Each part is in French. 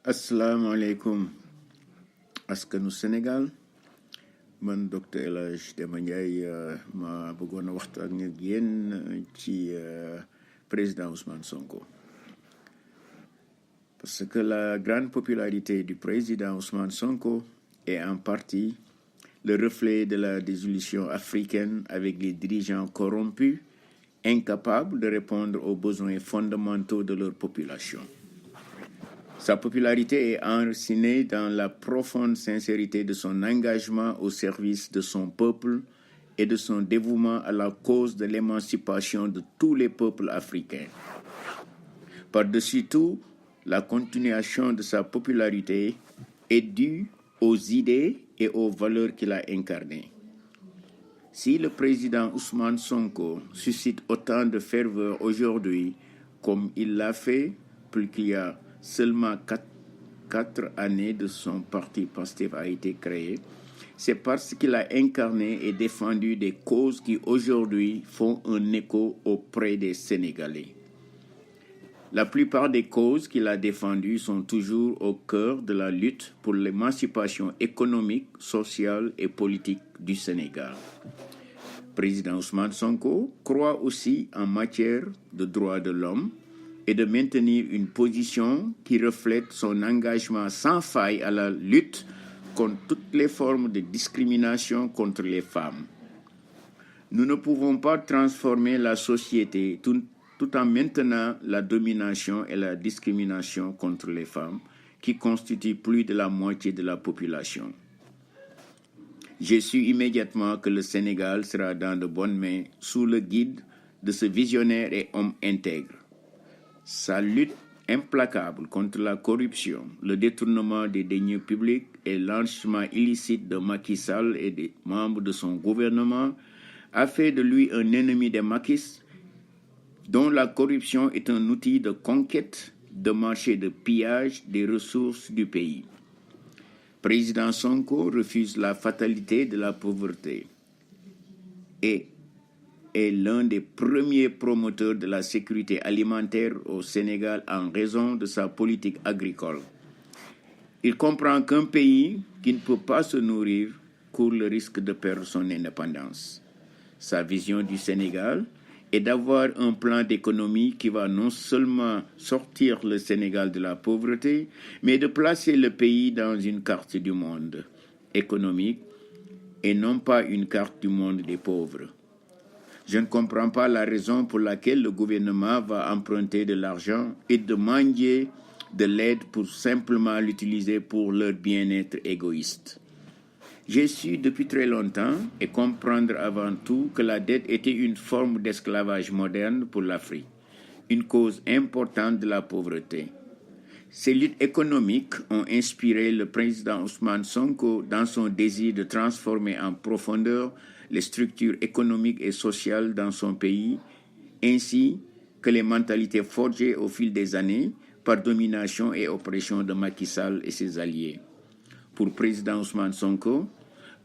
asalaamaaleykum askanu Sénégal man docteur El Hadj Demba Ndiaye ma bëggoon a waxtaan ak yéen ci président Ousmane Sonko parce que la grande popularité du président Ousmane Sonko est en partie le reflet de la désillusion africaine avec les dirigeants corrompus, incapables de répondre aux besoins fondamentaux de leur population. Sa popularité est enracinée dans la profonde sincérité de son engagement au service de son peuple et de son dévouement à la cause de l'émancipation de tous les peuples africains. Par-dessus tout, la continuation de sa popularité est due aux idées et aux valeurs qu'il a incarnées. Si le président Ousmane Sonko suscite autant de ferveur aujourd'hui comme il l'a fait, plus qu'il y a seulement 4 années de son parti PASTEF a été créé, c'est parce qu'il a incarné et défendu des causes qui aujourd'hui font un écho auprès des Sénégalais. La plupart des causes qu'il a défendues sont toujours au cœur de la lutte pour l'émancipation économique, sociale et politique du Sénégal. Président Ousmane Sonko croit aussi en matière de droits de l'homme et de maintenir une position qui reflète son engagement sans faille à la lutte contre toutes les formes de discrimination contre les femmes. Nous ne pouvons pas transformer la société tout en maintenant la domination et la discrimination contre les femmes, qui constituent plus de la moitié de la population. J'ai su immédiatement que le Sénégal sera dans de bonnes mains sous le guide de ce visionnaire et homme intègre. Sa lutte implacable contre la corruption, le détournement des deniers publics et l'enrichissement illicite de Macky Sall et des membres de son gouvernement a fait de lui un ennemi des maquistes, dont la corruption est un outil de conquête, de marché de pillage des ressources du pays. Président Sonko refuse la fatalité de la pauvreté et est l'un des premiers promoteurs de la sécurité alimentaire au Sénégal en raison de sa politique agricole. Il comprend qu'un pays qui ne peut pas se nourrir court le risque de perdre son indépendance. Sa vision du Sénégal est d'avoir un plan d'économie qui va non seulement sortir le Sénégal de la pauvreté, mais de placer le pays dans une carte du monde économique et non pas une carte du monde des pauvres. Je ne comprends pas la raison pour laquelle le gouvernement va emprunter de l'argent et demander de l'aide pour simplement l'utiliser pour leur bien-être égoïste. J'ai su depuis très longtemps et comprendre avant tout que la dette était une forme d'esclavage moderne pour l'Afrique, une cause importante de la pauvreté. Ces luttes économiques ont inspiré le président Ousmane Sonko dans son désir de transformer en profondeur les structures économiques et sociales dans son pays, ainsi que les mentalités forgées au fil des années par domination et oppression de Macky Sall et ses alliés. Pour le président Ousmane Sonko,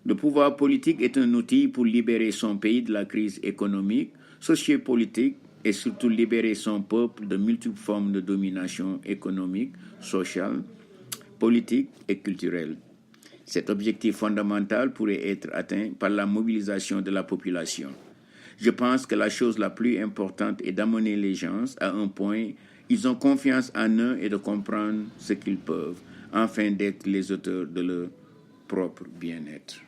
le pouvoir politique est un outil pour libérer son pays de la crise économique, sociopolitique et surtout libérer son peuple de multiples formes de domination économique, sociale, politique et culturelle. Cet objectif fondamental pourrait être atteint par la mobilisation de la population. Je pense que la chose la plus importante est d'amener les gens à un point où ils ont confiance en eux et de comprendre ce qu'ils peuvent, afin d'être les auteurs de leur propre bien-être.